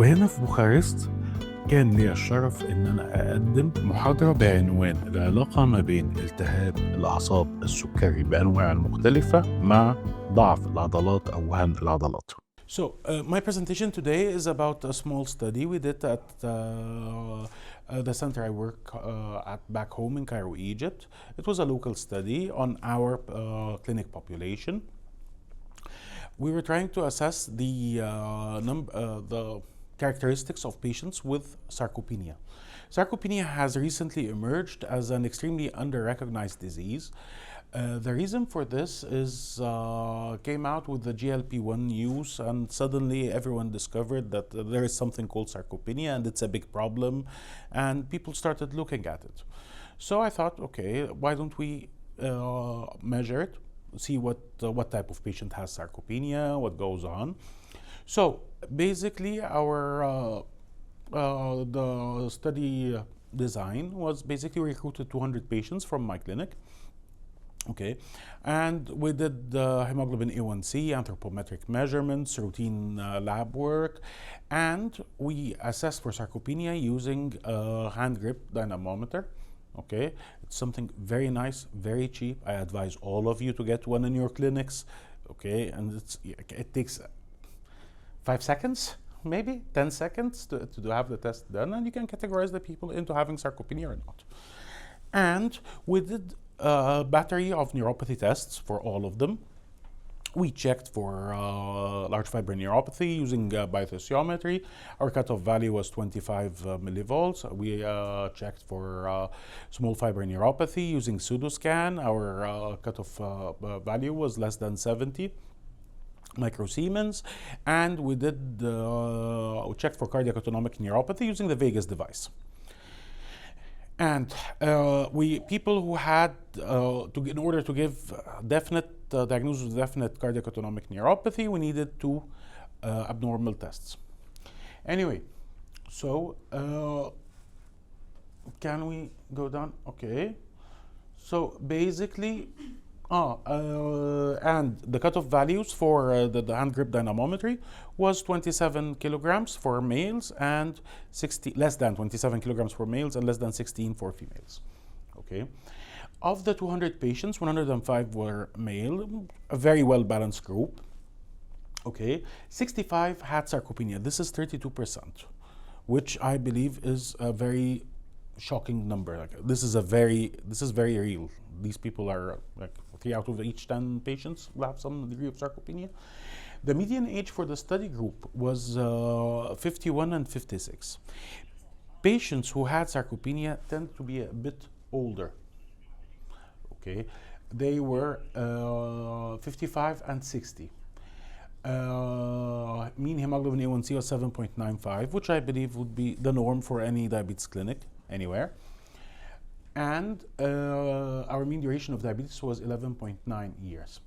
وهنا في بوخارست كان لي الشرف إن أنا أقدم محاضرة بعنوان العلاقة ما بين التهاب الاعصاب السكري بأنواع المختلفة مع ضعف العضلات أو وهن العضلات. So, my presentation today is about a small study we did at the center I work at back home in Cairo, Egypt. It was a local study on our clinic population. We were trying to assess the characteristics of patients with sarcopenia. Sarcopenia has recently emerged as an extremely under-recognized disease. The reason for this is came out with the GLP-1 use, and suddenly everyone discovered that there is something called sarcopenia and it's a big problem, and people started looking at it. So I thought, okay, why don't we measure it, see what type of patient has sarcopenia, what goes on. So basically the study design was basically we recruited 200 patients from my clinic. Okay, and we did hemoglobin A1C, anthropometric measurements, routine lab work, and we assessed for sarcopenia using a hand grip dynamometer. Okay, it's something very nice, very cheap. I advise all of you to get one in your clinics. Okay, and it takes 5 seconds, maybe 10 seconds to have the test done, and you can categorize the people into having sarcopenia or not. And we did a battery of neuropathy tests for all of them. We checked for large fiber neuropathy using biothiometry. Our cutoff value was 25 millivolts. We checked for small fiber neuropathy using pseudoscan. Our cutoff value was less than 70 microsiemens, and we did we checked for cardiac autonomic neuropathy using the Vegas device. And people who had in order to give definite diagnosis of definite cardiac autonomic neuropathy, we needed 2 abnormal tests. Anyway, so can we go down? Okay. So basically, and the cutoff values for the hand grip dynamometry was 27 kilograms for males and less than 27 kilograms for males and less than 16 for females. Okay. Of the 200 patients, 105 were male, a very well balanced group. Okay. 65 had sarcopenia. This is 32%, which I believe is a very shocking number. Like, this is very real. These people are like 3 out of each 10 patients will have some degree of sarcopenia. The median age for the study group was 51 and 56. Patients who had sarcopenia tend to be a bit older. Okay, they were 55 and 60. Mean hemoglobin A1C was 7.95, which I believe would be the norm for any diabetes clinic anywhere. And our mean duration of diabetes was 11.9 years.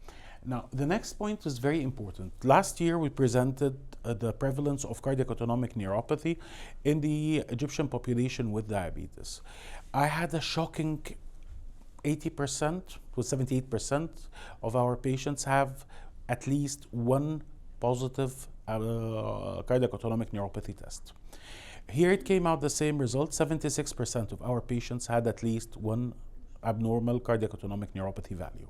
Now, the next point is very important. Last year, we presented the prevalence of cardiac autonomic neuropathy in the Egyptian population with diabetes. I had a shocking 80% to 78% of our patients have at least one positive cardiac autonomic neuropathy test. Here it came out the same result. 76% of our patients had at least one abnormal cardiac autonomic neuropathy value.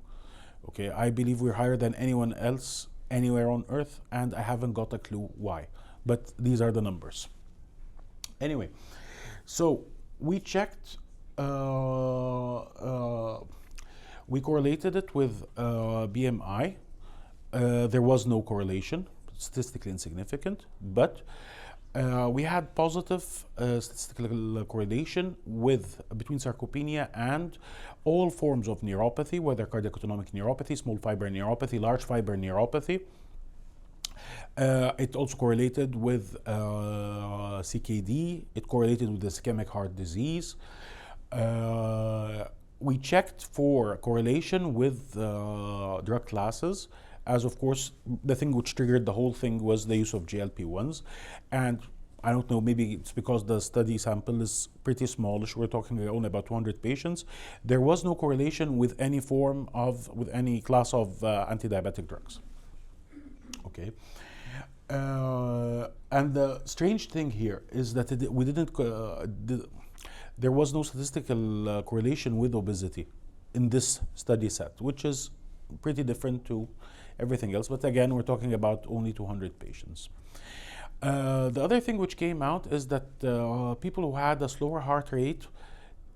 Okay, I believe we're higher than anyone else anywhere on earth, and I haven't got a clue why, but these are the numbers. Anyway, so we checked, we correlated it with BMI. There was no correlation, statistically insignificant, but we had positive statistical correlation between sarcopenia and all forms of neuropathy, whether cardiac autonomic neuropathy, small fiber neuropathy, large fiber neuropathy. It also correlated with CKD. It correlated with ischemic heart disease. We checked for correlation with drug classes, as of course the thing which triggered the whole thing was the use of GLP-1s. And I don't know, maybe it's because the study sample is pretty smallish. We're talking only about 200 patients. There was no correlation with any class of anti-diabetic drugs. Okay. And the strange thing here is that we didn't, there was no statistical correlation with obesity in this study set, which is pretty different to everything else. But again, we're talking about only 200 patients. The other thing which came out is that people who had a slower heart rate,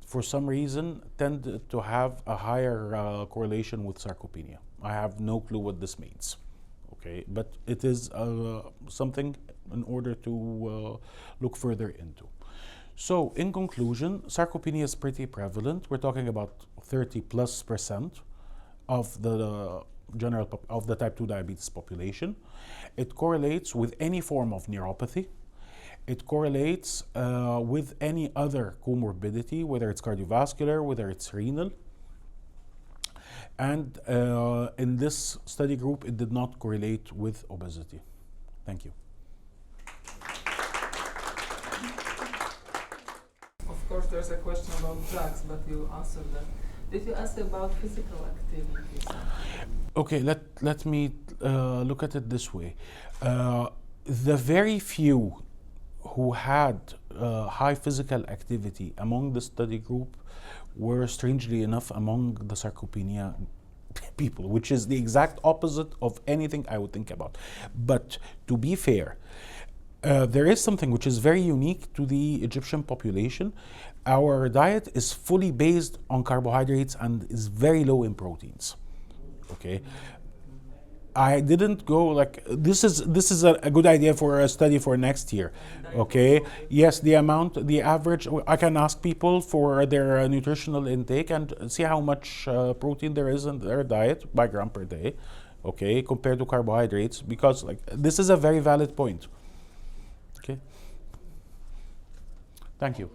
for some reason, tend to have a higher correlation with sarcopenia. I have no clue what this means. Okay, but it is something in order to look further into. So, in conclusion, sarcopenia is pretty prevalent. We're talking about 30+% of the of the type 2 diabetes population. It correlates with any form of neuropathy. It correlates with any other comorbidity, whether it's cardiovascular, whether it's renal. And in this study group, it did not correlate with obesity. Thank you. Of course, there's a question about drugs, but you answered that. Did you ask about physical activity? Okay, let me look at it this way. The very few who had high physical activity among the study group were, strangely enough, among the sarcopenia people, which is the exact opposite of anything I would think about. But to be fair, there is something which is very unique to the Egyptian population. Our diet is fully based on carbohydrates and is very low in proteins. Okay, I didn't go like this is a good idea for a study for next year. Okay, yes, the average, I can ask people for their nutritional intake and see how much protein there is in their diet by gram per day, okay, compared to carbohydrates, because like this is a very valid point. Okay, thank you.